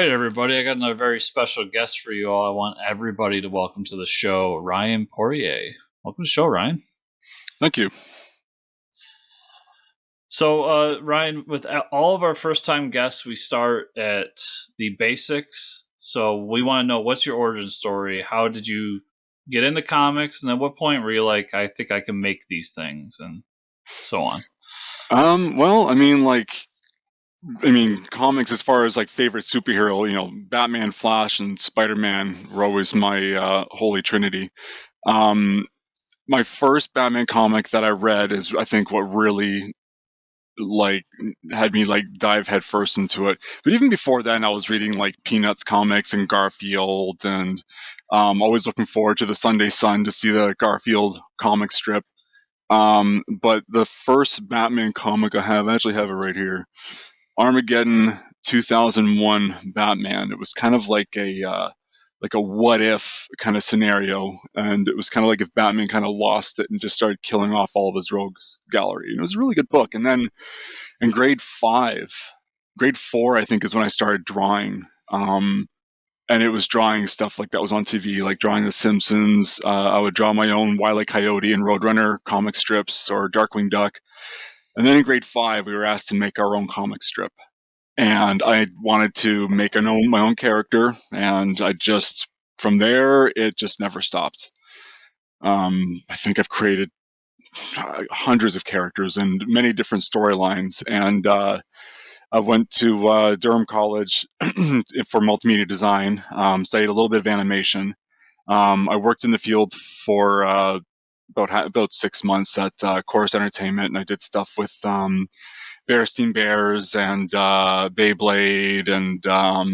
right, everybody. I got another very special guest for you all. I want everybody to welcome to the show Ryan Poirier. Welcome to the show, Ryan. Thank you. So, Ryan, with all of our first-time guests, we start at the basics. So we want to know, what's your origin story? How did you get into comics? And at what point were you like, I think I can make these things, and so on? Well, comics as far as like favorite superhero, Batman, Flash, and Spider-Man were always my holy trinity. My first Batman comic that I read is, I think, what really like had me like dive headfirst into it. But even before then, I was reading like Peanuts comics and Garfield, and always looking forward to the Sunday Sun to see the Garfield comic strip. But the first Batman comic I actually have it right here. Armageddon 2001 Batman. It was kind of like a what if kind of scenario, and it was kind of like if Batman kind of lost it and just started killing off all of his rogues gallery. And it was a really good book. And then in grade 4, I think, is when I started drawing. And it was drawing stuff like that was on TV, like drawing The Simpsons. I would draw my own Wile E. Coyote and Roadrunner comic strips, or Darkwing Duck. And then in grade 5, we were asked to make our own comic strip. And I wanted to make my own character, and from there, it just never stopped. I think I've created hundreds of characters and many different storylines, and I went to Durham College for multimedia design, studied a little bit of animation. I worked in the field for about 6 months at Chorus Entertainment, and I did stuff with Bearstein Bears and Beyblade and a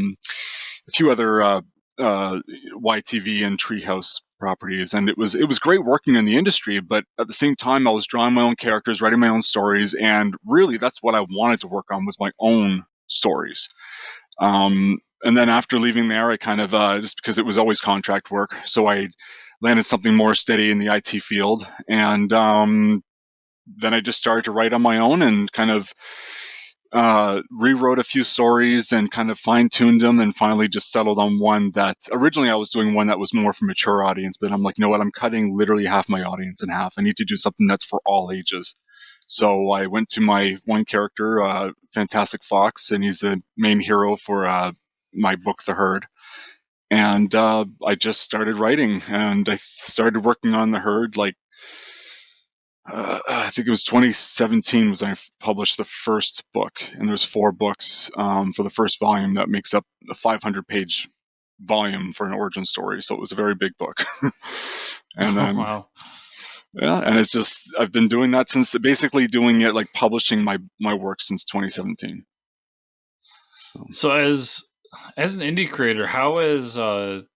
few other YTV and Treehouse properties. And it was great working in the industry, but at the same time, I was drawing my own characters, writing my own stories, and really that's what I wanted to work on, was my own stories. And then after leaving there, I kind of just because it was always contract work, so I landed something more steady in the IT field, and then I just started to write on my own and kind of rewrote a few stories and kind of fine-tuned them, and finally just settled on one that originally I was doing one that was more for mature audience, but I'm like, you know what, I'm cutting literally half my audience in half. I need to do something that's for all ages. So I went to my one character, Fantastic Fox, and he's the main hero for my book, The Herd. And I just started writing, and I started working on The Herd I think it was 2017 was when I published the first book, and there's 4 books for the first volume that makes up a 500-page volume for an origin story. So it was a very big book. And then, wow. Yeah, and it's just, I've been doing that since, basically doing it, like publishing my work since 2017. So as an indie creator, how is the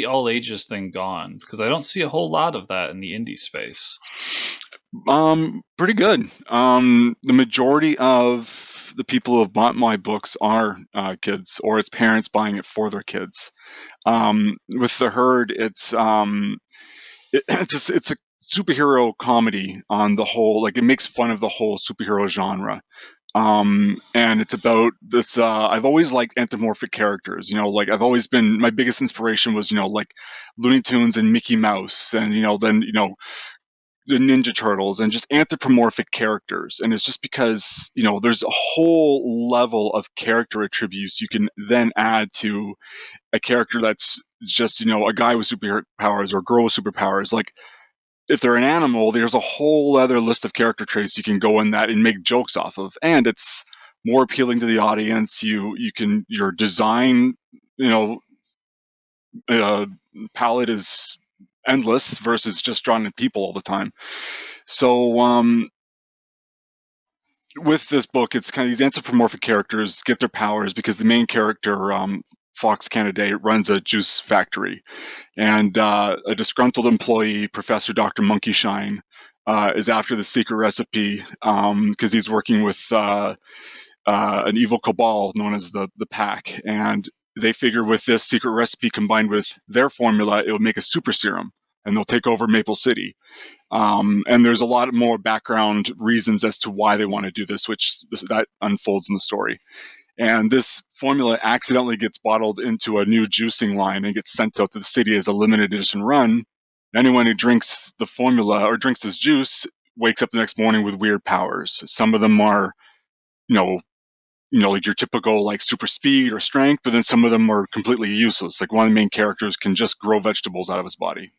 all ages thing gone? Because I don't see a whole lot of that in the indie space. Pretty good. The majority of the people who have bought my books are kids, or it's parents buying it for their kids. With The Herd, it's a superhero comedy on the whole. Like, it makes fun of the whole superhero genre. And it's about this. I've always liked anthropomorphic characters. Like, I've always been, my biggest inspiration was, like Looney Tunes and Mickey Mouse, and then the Ninja Turtles, and just anthropomorphic characters. And it's just because there's a whole level of character attributes you can then add to a character that's just a guy with superpowers or a girl with superpowers. Like, if they're an animal, there's a whole other list of character traits you can go in that and make jokes off of, and it's more appealing to the audience. Your design, palette is endless versus just drawing people all the time. So with this book, it's kind of these anthropomorphic characters get their powers because the main character, Fox Candidate, runs a juice factory, and a disgruntled employee, Professor Dr. Monkeyshine, is after the secret recipe because he's working with an evil cabal known as the Pack, and they figure with this secret recipe combined with their formula, it will make a super serum, and they'll take over Maple City. And there's a lot more background reasons as to why they want to do this, which that unfolds in the story. And this formula accidentally gets bottled into a new juicing line and gets sent out to the city as a limited edition run. Anyone who drinks the formula or drinks this juice wakes up the next morning with weird powers. Some of them are, like your typical like super speed or strength, but then some of them are completely useless. Like one of the main characters can just grow vegetables out of his body.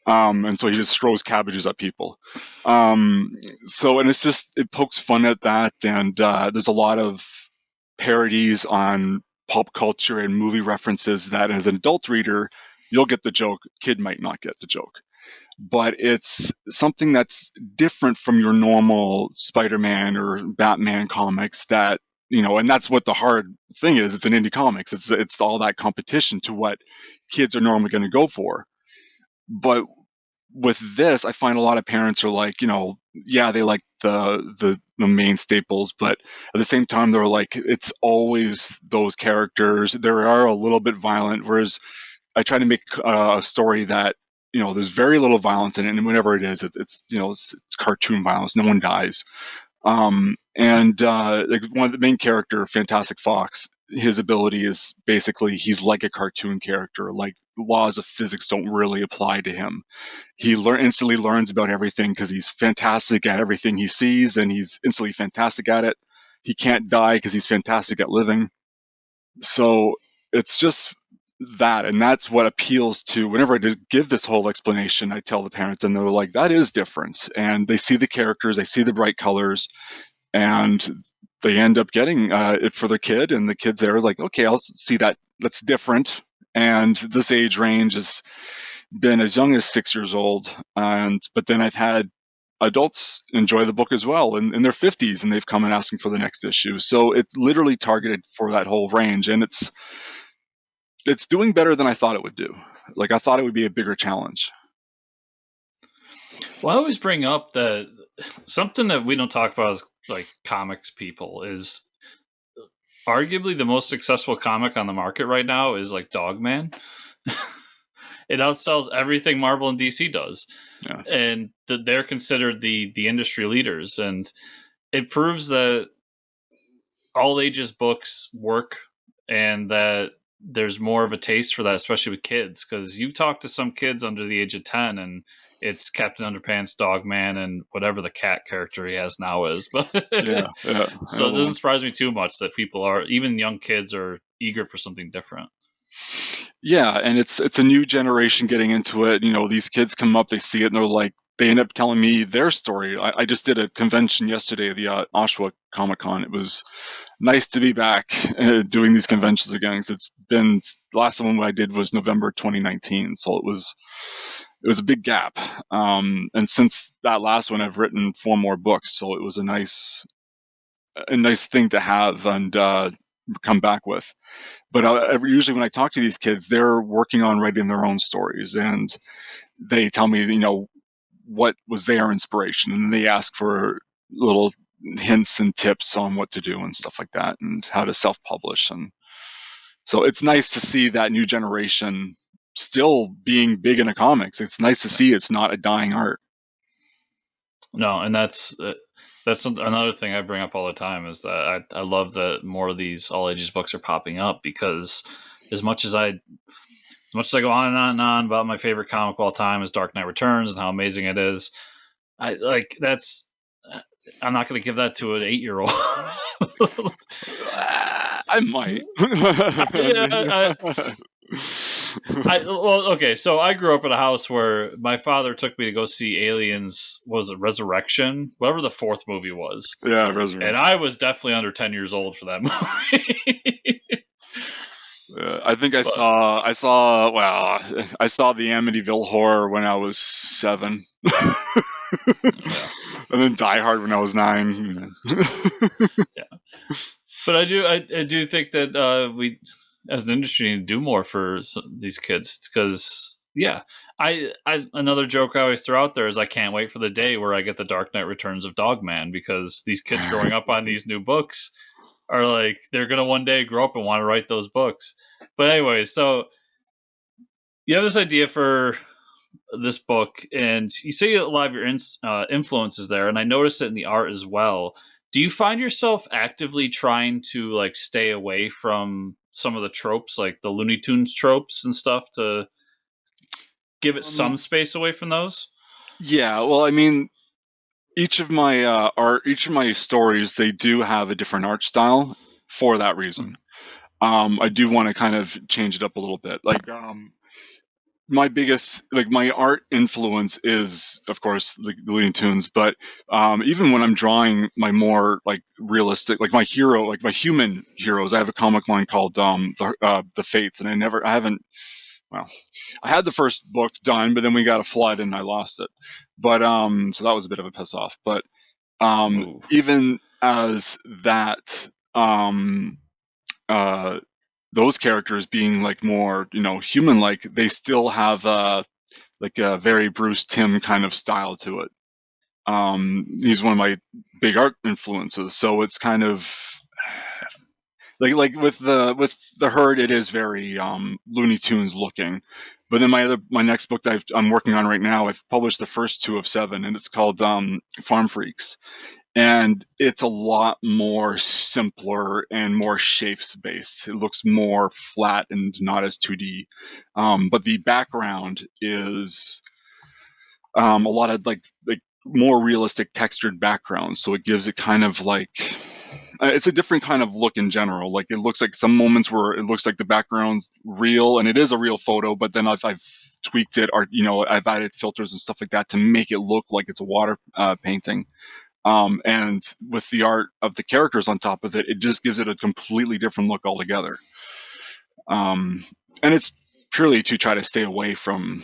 And so he just throws cabbages at people. And it's just, it pokes fun at that. And there's a lot of parodies on pop culture and movie references that as an adult reader, you'll get the joke, kid might not get the joke. But it's something that's different from your normal Spider-Man or Batman comics that, and that's what the hard thing is. It's an indie comics. It's all that competition to what kids are normally going to go for. But with this, I find a lot of parents are like, yeah, they like the main staples, but at the same time, they're like, it's always those characters. They are a little bit violent, whereas I try to make a story that, there's very little violence in it, and whenever it is, it's cartoon violence. No one dies. Like one of the main character, Fantastic Fox, his ability is basically he's like a cartoon character. Like the laws of physics don't really apply to him. He instantly learns about everything because he's fantastic at everything he sees, and he's instantly fantastic at it. He can't die because he's fantastic at living. So it's just that, and that's what appeals to. Whenever I give this whole explanation, I tell the parents, and they're like, that is different. And they see the characters, they see the bright colors, and they end up getting it for their kid, and the kids there are like, okay, I'll see that. That's different. And this age range has been as young as 6 years old, but then I've had adults enjoy the book as well in their 50s, and they've come and asking for the next issue. So it's literally targeted for that whole range, and it's doing better than I thought it would do. Like I thought it would be a bigger challenge. Well, I always bring up that something that we don't talk about as like comics people is arguably the most successful comic on the market right now is like Dogman. It outsells everything Marvel and DC does. Yeah. And they're considered the industry leaders. And it proves that all ages books work and that there's more of a taste for that, especially with kids. Because you talk to some kids under the age of 10 and it's Captain Underpants, Dogman, and whatever the cat character he has now is. But yeah. So it doesn't surprise me too much that people are, even young kids, are eager for something different. Yeah, and it's a new generation getting into it. These kids come up, they see it, and they're like, they end up telling me their story. I just did a convention yesterday, the Oshawa Comic Con. It was nice to be back doing these conventions again, because it's been, the last one I did was November 2019, so it was a big gap. And since that last one, I've written 4 more books, so it was a nice thing to have and come back with. But usually when I talk to these kids, they're working on writing their own stories, and they tell me, what was their inspiration, and they ask for little hints and tips on what to do and stuff like that, and how to self-publish. And so it's nice to see that new generation still being big into comics. It's nice to see it's not a dying art. No, and that's another thing I bring up all the time is that I love that more of these all ages books are popping up, because as much as I go on and on and on about my favorite comic of all time is Dark Knight Returns and how amazing it is, I'm not going to give that to an 8-year-old. I might. Okay, so I grew up in a house where my father took me to go see Aliens, was it Resurrection? Whatever the 4th movie was. Yeah, Resurrection. And I was definitely under 10 years old for that movie. I think I saw the Amityville Horror when I was 7. Yeah. And then Die Hard when I was 9. Yeah. But I do think that we, as an industry, need to do more for these kids, because another joke I always throw out there is I can't wait for the day where I get the Dark Knight Returns of Dogman, because these kids growing up on these new books are like, they're going to one day grow up and want to write those books. But anyway, so you have this idea for this book, and you say a lot of your influences there, and I noticed it in the art as well. Do you find yourself actively trying to like stay away from some of the tropes, like the Looney Tunes tropes and stuff, to give it Um, some space away from those? yeah, well, I mean, each of my stories, they do have a different art style for that reason. I do Okay. want to kind of change it up a little bit. Like, my biggest, like, my art influence is, of course, the Looney Tunes. But even when I'm drawing my more like realistic, like my hero, like my human heroes, I have a comic line called the Fates, and I haven't. Well, I had the first book done, but then we got a flood and I lost it. But so that was a bit of a piss off. But Ooh. even as that, uh, those characters being like more, human like, they still have like a very Bruce Timm kind of style to it. He's one of my big art influences, so it's kind of like with the herd, it is very Looney Tunes looking. But then my next book that I'm working on right now, I've published the first two of seven, and it's called Farm Freaks, and it's a lot more simpler and more shapes based. It looks more flat and not as 2D, but the background is a lot of like more realistic textured backgrounds, so it gives it kind of like it's a different kind of look in general. Like, it looks like some moments where it looks like the background's real and it is a real photo, but then I've tweaked it, or I've added filters and stuff like that to make it look like it's a water painting. And with the art of the characters on top of it, it just gives it a completely different look altogether. And it's purely to try to stay away from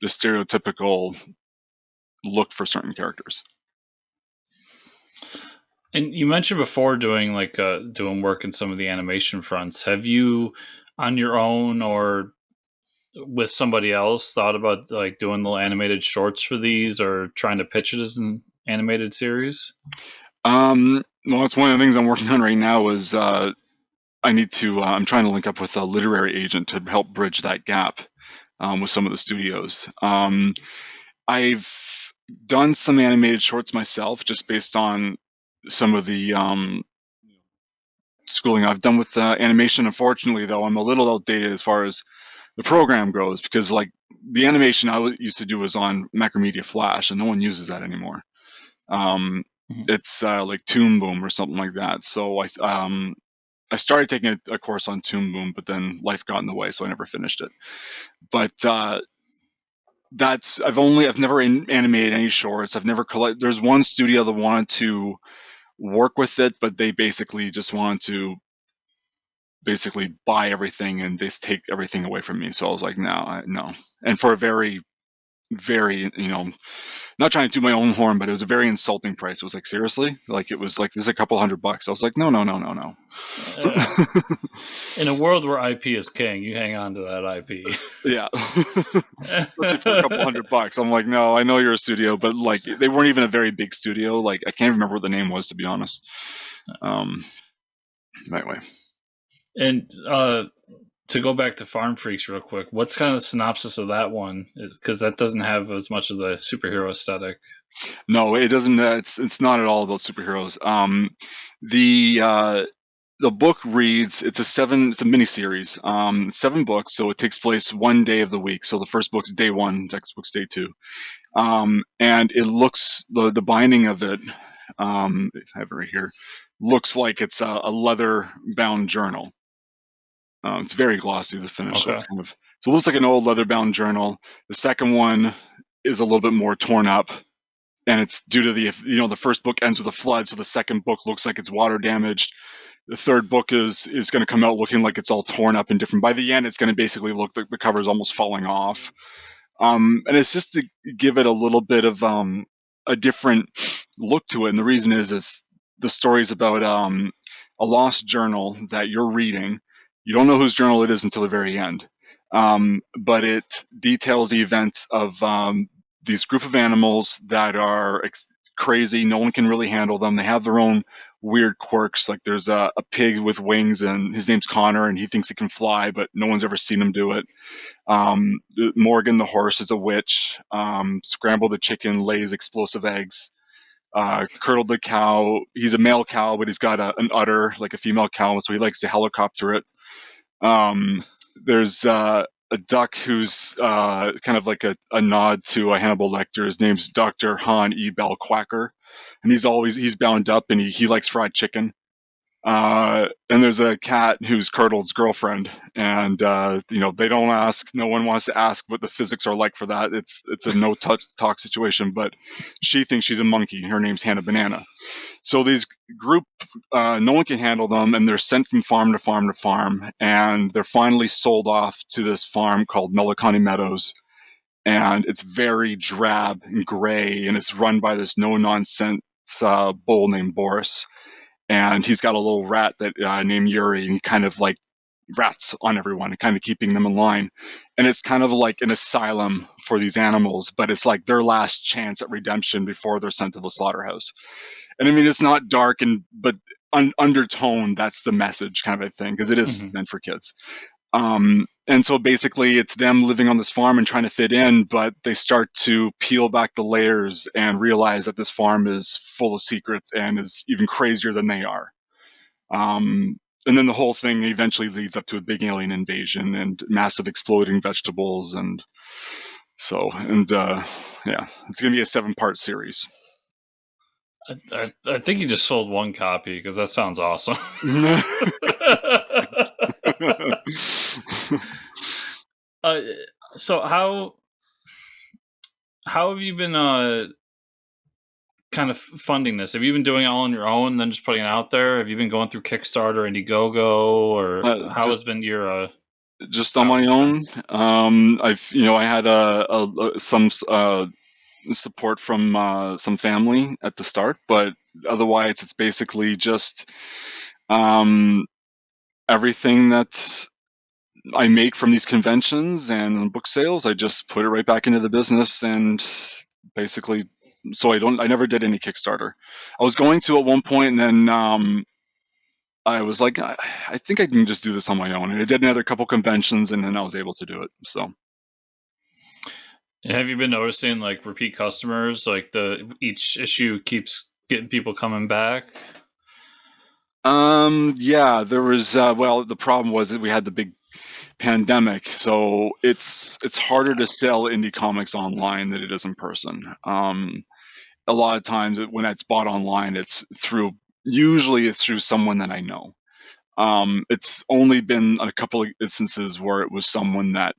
the stereotypical look for certain characters. And you mentioned before doing like doing work in some of the animation fronts. Have you, on your own or with somebody else, thought about like doing little animated shorts for these, or trying to pitch it as an animated series? Well, that's one of the things I'm working on right now. Is I'm trying to link up with a literary agent to help bridge that gap with some of the studios. I've done some animated shorts myself, just based on some of the schooling I've done with animation. Unfortunately, though, I'm a little outdated as far as the program goes, because like the animation used to do was on Macromedia Flash, and no one uses that anymore. Um, Mhm. it's like Toon Boom or something like that. So I started taking a course on Toon Boom, but then life got in the way, so I never finished it. But I've never animated any shorts. I've never collected. There's one studio that wanted to work with it, but they basically just wanted to basically buy everything and just take everything away from me. So I was like, no, no. And for a very, very, not trying to do my own horn, but it was a very insulting price. It was like, seriously, like, it was like, this is a couple $100. I was like, no, no, no, no, no. Uh, in a world where IP is king, you hang on to that IP. Yeah. Especially for a couple $100. I'm like, no, I know you're a studio, but like, they weren't even a very big studio. Like, I can't remember what the name was, to be honest. Um, anyway. And to go back to Farm Freaks real quick, what's kind of the synopsis of that one? Because that doesn't have as much of the superhero aesthetic. No, it doesn't. It's not at all about superheroes. The uh, the book reads. It's a mini series. 7 books, so it takes place one day of the week. So the first book's day one, next book's day two. And it looks, the binding of it, I have it right here, looks like it's a leather bound journal. It's very glossy, the finish, so Okay. it looks like an old leather bound journal. The second one is a little bit more torn up, and it's due to the first book ends with a flood, so the second book looks like it's water damaged. The third book is going to come out looking like it's all torn up and different. By the end, it's going to basically look like the cover's almost falling off. And it's just to give it a little bit of a different look to it. And the reason is the story's about a lost journal that you're reading. You don't know whose journal it is until the very end. But it details the events of these group of animals that are crazy. No one can really handle them. They have their own weird quirks. Like, there's a pig with wings, and his name's Connor, and he thinks he can fly, but no one's ever seen him do it. Morgan the horse is a witch. Scramble the chicken lays explosive eggs. curdled the cow. He's a male cow, but he's got an udder like a female cow, so he likes to helicopter it. There's a duck who's kind of like a nod to Hannibal Lecter. His name's Dr. Han E. Bell Quacker, and he's bound up, and he likes fried chicken. And there's a cat who's Curdled's girlfriend, and they don't ask. No one wants to ask what the physics are like for that. It's a no touch talk situation, but she thinks she's a monkey. Her name's Hannah Banana. So these group, no one can handle them, and they're sent from farm to farm to farm, and they're finally sold off to this farm called Melicani Meadows, and it's very drab and gray, and it's run by this no nonsense bull named Boris. And he's got a little rat that named Yuri, and he kind of like rats on everyone, kind of keeping them in line. And it's kind of like an asylum for these animals, but it's like their last chance at redemption before they're sent to the slaughterhouse. And I mean, it's not dark, but undertone, that's the message kind of a thing, because it is meant for kids. And so basically it's them living on this farm and trying to fit in, but they start to peel back the layers and realize that this farm is full of secrets and is even crazier than they are. And then the whole thing eventually leads up to a big alien invasion and massive exploding vegetables. And so, yeah, it's going to be a 7-part series. I think you just sold one copy because that sounds awesome. So how have you been kind of funding this? Have you been doing it all on your own and then just putting it out there? Have you been going through Kickstarter, Indiegogo, or how has been your just on my own? I had some support from some family at the start, but otherwise it's basically just everything that I make from these conventions and book sales, I just put it right back into the business, and basically, so I never did any Kickstarter. I was going to at one point, and then I was like, I think I can just do this on my own. And I did another couple conventions, and then I was able to do it. So. And have you been noticing like repeat customers? Like each issue keeps getting people coming back? Yeah, there was. The problem was that we had the big pandemic, so it's harder to sell indie comics online than it is in person. A lot of times when it's bought online, usually it's through someone that I know. It's only been a couple of instances where it was someone that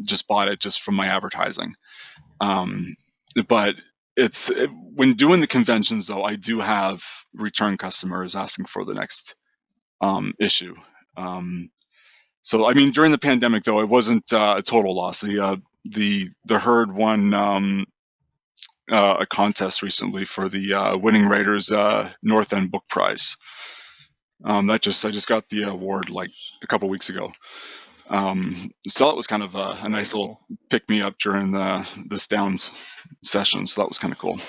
just bought it just from my advertising. But when doing the conventions, though, I do have return customers asking for the next issue. So I mean, during the pandemic, though, it wasn't a total loss. The Herd won a contest recently for the Winning Writers North End Book Prize. I just got the award like a couple weeks ago. So it was kind of a nice little pick me up during this Downs session. So that was kind of cool.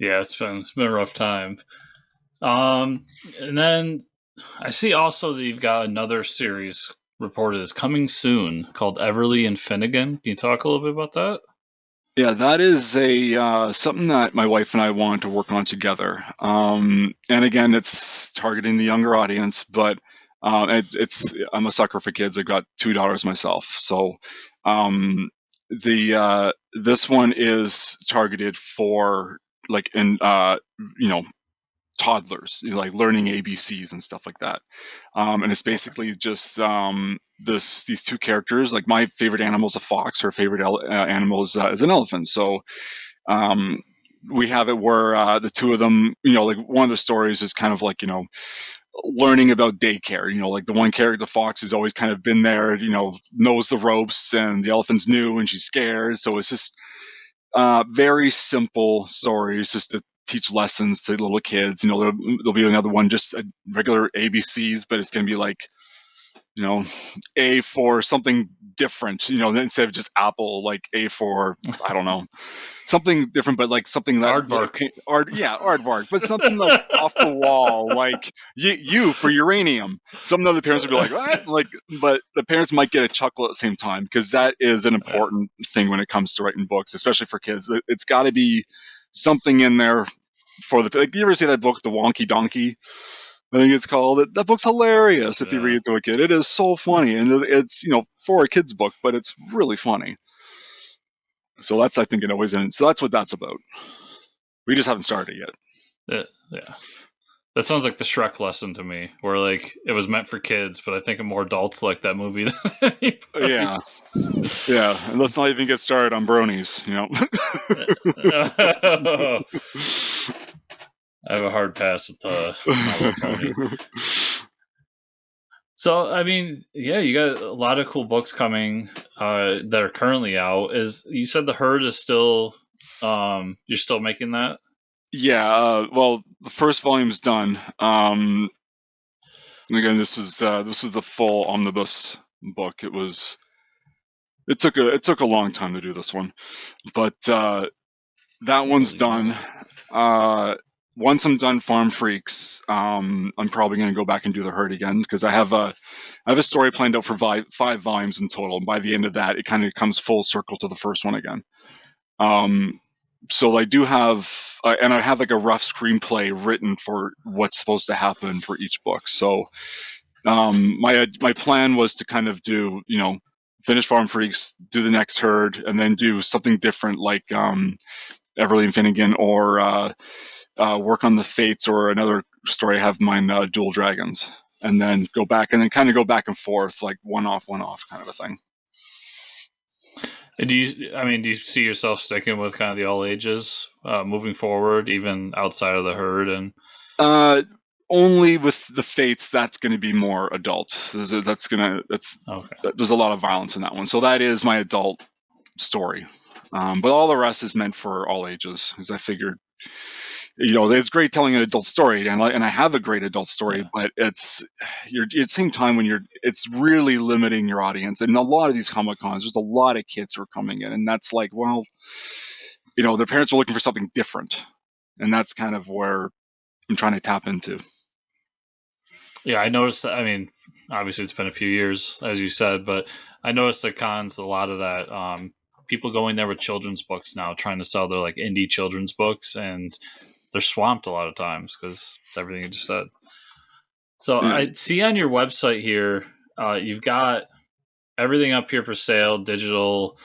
Yeah, it's been a rough time. And then I see also that you've got another series reported as coming soon called Everly and Finnegan. Can you talk a little bit about that? Yeah, that is something that my wife and I wanted to work on together. And again, it's targeting the younger audience, but I'm a sucker for kids. I've got 2 daughters myself, so this one is targeted for like toddlers, like learning ABCs and stuff like that. And it's basically just these 2 characters. Like my favorite animal is a fox. Her favorite animal is an elephant. So we have it where the 2 of them, like one of the stories is kind of like, learning about daycare. Like the one character, the fox, has always kind of been there, knows the ropes, and the elephant's new and she's scared. So it's just very simple stories just to teach lessons to little kids. There'll be another one, just regular ABCs, but it's going to be like, A for something different, instead of just apple, like A for, I don't know, something different, but like something that aardvark, but something like off the wall, like you for uranium. Some other parents would be like, what? Like, but the parents might get a chuckle at the same time, because that is an important thing when it comes to writing books, especially for kids. It's got to be something in there for the like. You ever see that book, The Wonky Donkey? I think it's called. That book's hilarious if you read it to a kid. It is so funny, and it's for a kid's book, but it's really funny. So that's I think it always ends. So that's what that's about. We just haven't started yet. Yeah. That sounds like the Shrek lesson to me, where like it was meant for kids, but I think more adults like that movie than anybody. Yeah. And let's not even get started on bronies. I have a hard pass with My Little Pony. So I mean, yeah, you got a lot of cool books coming that are currently out. Is you said the Herd is still you're still making that? Yeah, well, the first volume's done. Again, this is the full omnibus book. It took a long time to do this one, but that one's done. Once I'm done Farm Freaks, I'm probably going to go back and do the Herd again because I have a story planned out for 5 volumes in total. And by the end of that, it kind of comes full circle to the first one again. So I do have, and I have like a rough screenplay written for what's supposed to happen for each book. So my plan was to kind of do, finish Farm Freaks, do the next Herd, and then do something different like Everly and Finnegan, or work on the Fates, or another story. I have mine, Dual Dragons, and then go back and forth, like one off kind of a thing. Do you see yourself sticking with kind of the all ages moving forward, even outside of the Herd? And only with the Fates, that's going to be more adult. There's a lot of violence in that one, so that is my adult story. But all the rest is meant for all ages, because I figured, it's great telling an adult story, and I have a great adult story, but at the same time it's really limiting your audience. And a lot of these Comic Cons, there's a lot of kids who are coming in, and that's like, well, their parents are looking for something different, and that's kind of where I'm trying to tap into. Yeah, I noticed that. I mean, obviously it's been a few years, as you said, but I noticed at cons a lot of that. People going there with children's books now, trying to sell their like indie children's books, and they're swamped a lot of times because everything you just said. So I see on your website here, you've got everything up here for sale, digital,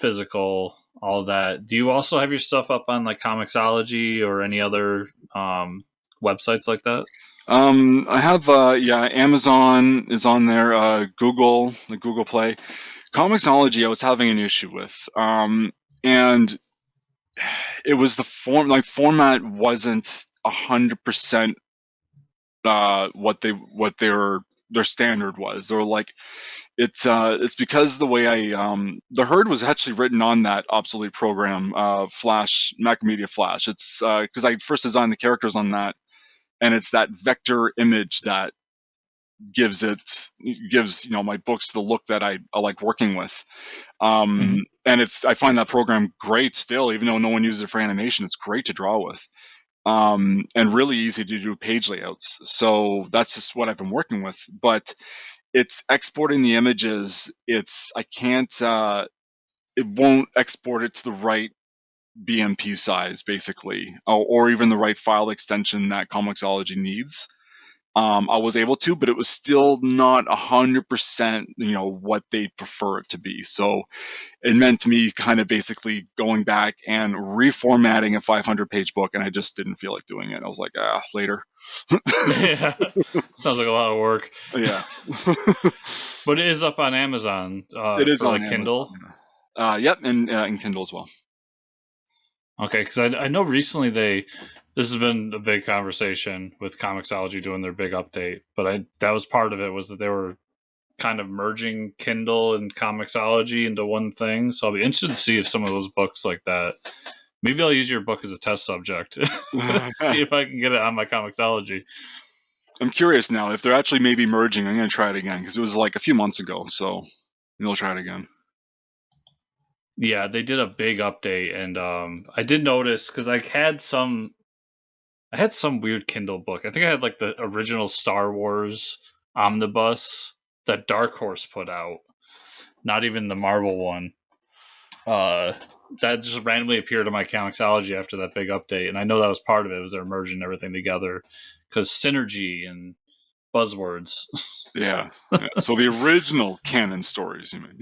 physical, all of that. Do you also have your stuff up on like Comixology or any other websites like that? I have Amazon is on there, Google, the Google Play. Comixology I was having an issue with, and it was the format wasn't 100% what their standard was. They were like, it's because the way the Herd was actually written on that obsolete program, Flash, Macromedia Flash. It's because I first designed the characters on that, and it's that vector image that gives my books the look that I like working with. And I find that program great still, even though no one uses it for animation. It's great to draw with, and really easy to do page layouts. So that's just what I've been working with. But it's exporting the images. I can't. It won't export it to the right BMP size, basically, or even the right file extension that Comixology needs. I was able to, but it was still not 100%, what they prefer it to be. So it meant me kind of basically going back and reformatting a 500-page book, and I just didn't feel like doing it. I was like, later. Yeah, sounds like a lot of work. Yeah. But it is up on Amazon. It is on like Kindle. Amazon. Yep, and Kindle as well. Okay, because I know recently this has been a big conversation with Comixology doing their big update, but that was part of it, was that they were kind of merging Kindle and Comixology into one thing. So I'll be interested to see if some of those books like that. Maybe I'll use your book as a test subject. See if I can get it on my Comixology. I'm curious now if they're actually maybe merging. I'm going to try it again because it was like a few months ago, so maybe I'll try it again. Yeah, they did a big update, and I did notice because I had some weird Kindle book. I think I had like the original Star Wars omnibus that Dark Horse put out, not even the Marvel one. that just randomly appeared on my Comixology after that big update, and I know that was part of it. Was they're merging everything together because synergy and buzzwords. Yeah. So the original canon stories, you mean?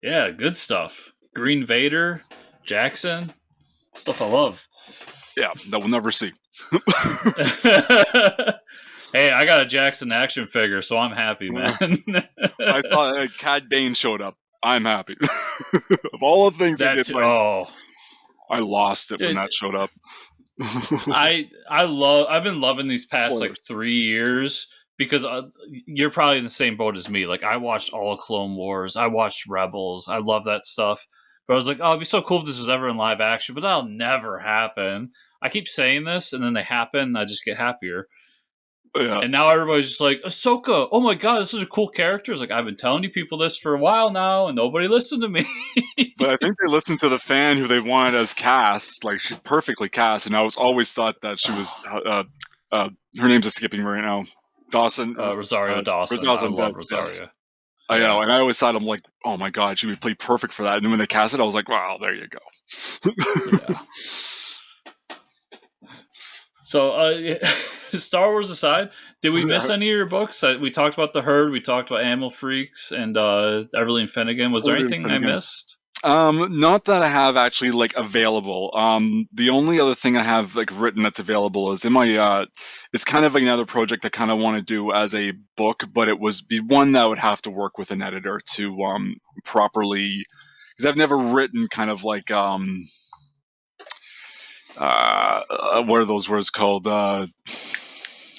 Yeah, good stuff. Green Vader, Jackson, stuff I love. Yeah, that we'll never see. Hey, I got a Jackson action figure, so I'm happy, man. I saw Cad Bane showed up. I'm happy. Of all the things I did, I lost it when that showed up. I've been loving these past Spoilers. 3 years because you're probably in the same boat as me. Like I watched all of Clone Wars, I watched Rebels, I love that stuff. But I was like, oh, it'd be so cool if this was ever in live action, but that'll never happen. I keep saying this, and then they happen, and I just get happier. Yeah. And now everybody's just like, Ahsoka, oh my god, this is a cool character. It's like, I've been telling you people this for a while now, and nobody listened to me. But I think they listened to the fan who they wanted as cast. Like, she's perfectly cast, and I always thought that she was, her name's escaping me right now. Dawson. Rosario Dawson. I love Rosario. Yes. I know, and I always thought, I'm like, oh my god, she would play perfect for that. And then when they cast it, I was like, wow, there you go. Yeah. So, Star Wars aside, did we miss any of your books? We talked about The Herd, we talked about Animal Freaks, and Everly and Finnegan. Was there anything I missed? Not that I have actually like available. The only other thing I have like written that's available is in my it's kind of another project I kind of want to do as a book, but it was be one that would have to work with an editor to properly, because I've never written kind of like what are those words called?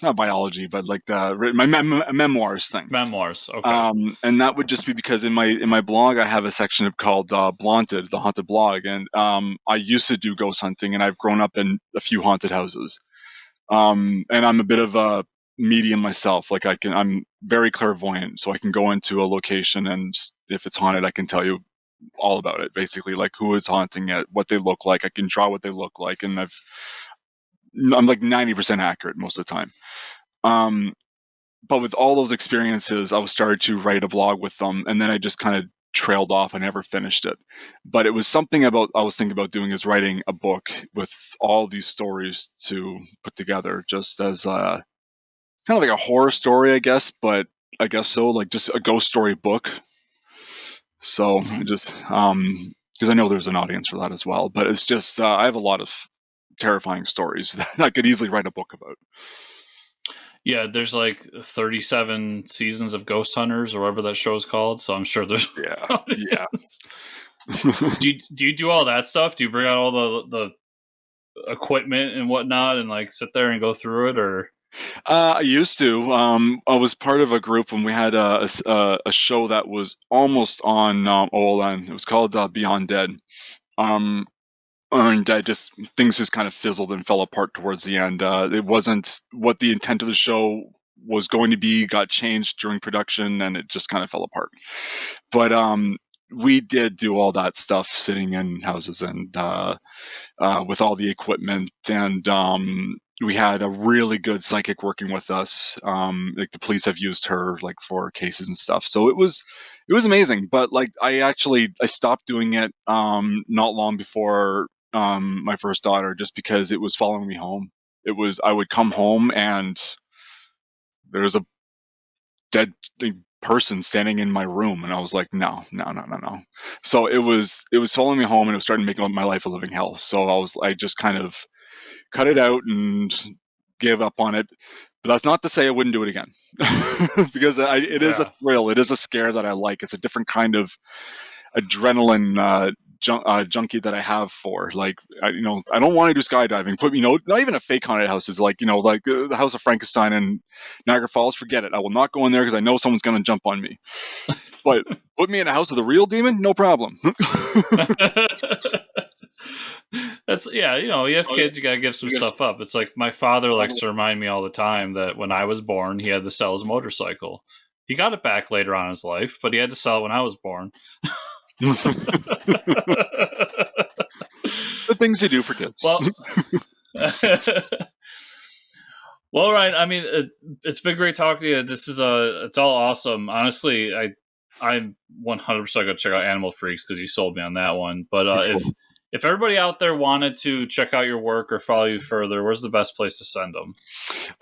Not biology, but like my memoirs thing. Memoirs, okay. And that would just be because in my blog I have a section called Blaunted, the haunted blog, and I used to do ghost hunting, and I've grown up in a few haunted houses. And I'm a bit of a medium myself. Like I'm very clairvoyant, so I can go into a location, and if it's haunted, I can tell you all about it. Basically, like who is haunting it, what they look like. I can draw what they look like, and I'm like 90% accurate most of the time. But with all those experiences, I started to write a blog with them, and then I just kind of trailed off. I never finished it. But it was something I was thinking about doing, is writing a book with all these stories to put together, just as kind of like a horror story, I guess. But I guess so, like just a ghost story book. So just because I know there's an audience for that as well. But it's just I have a lot of terrifying stories that I could easily write a book about. Yeah, there's like 37 seasons of Ghost Hunters or whatever that show is called, so I'm sure there's yeah. do you do all that stuff? Do you bring out all the equipment and whatnot and like sit there and go through it, or? I used to. I was part of a group when we had a show that was almost on OLN. It was called Beyond Dead. And things just kind of fizzled and fell apart towards the end. It wasn't what the intent of the show was going to be. Got changed during production, and it just kind of fell apart. But we did do all that stuff, sitting in houses and with all the equipment, and we had a really good psychic working with us. Like the police have used her like for cases and stuff. So it was amazing. But like I stopped doing it not long before my first daughter, just because it was following me home. I would come home and there was a dead person standing in my room, and I was like, no. So it was following me home, and it was starting to make my life a living hell. So I just kind of cut it out and gave up on it. But that's not to say I wouldn't do it again, because it is a thrill. It is a scare that I like. It's a different kind of adrenaline junkie that I have for, like, I don't want to do skydiving, but not even a fake haunted house is like the House of Frankenstein and Niagara Falls. Forget it. I will not go in there because I know someone's going to jump on me. But put me in a house of the real demon, no problem. That's you have kids, you gotta give some stuff up. It's like my father likes to remind me all the time that when I was born, he had to sell his motorcycle. He got it back later on in his life, but he had to sell it when I was born. The things you do for kids. Well, Ryan, I mean, it's been great talking to you. This is it's all awesome. Honestly, I'm 100% going to check out Animal Freaks because you sold me on that one. But Cool. if everybody out there wanted to check out your work or follow you further, where's the best place to send them?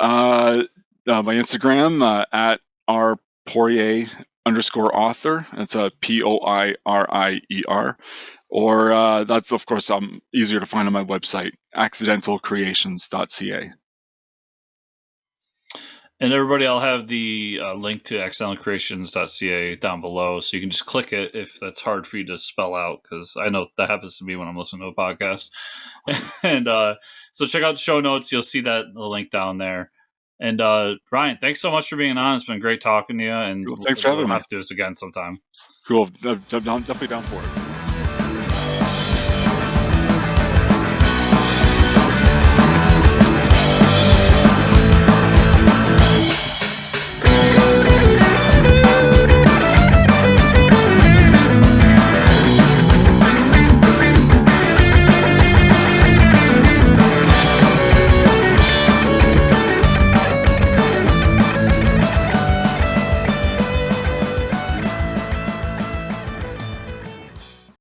My Instagram at our Poirier _author. It's a Poirier. Or that's, of course, easier to find on my website, accidentalcreations.ca. And everybody, I'll have the link to accidentalcreations.ca down below, so you can just click it if that's hard for you to spell out, because I know that happens to me when I'm listening to a podcast. And so check out the show notes. You'll see the link down there. And Ryan, thanks so much for being on. It's been great talking to you, and Cool. Thanks for having me. We'll have to do this again sometime. Cool. I'm definitely down for it.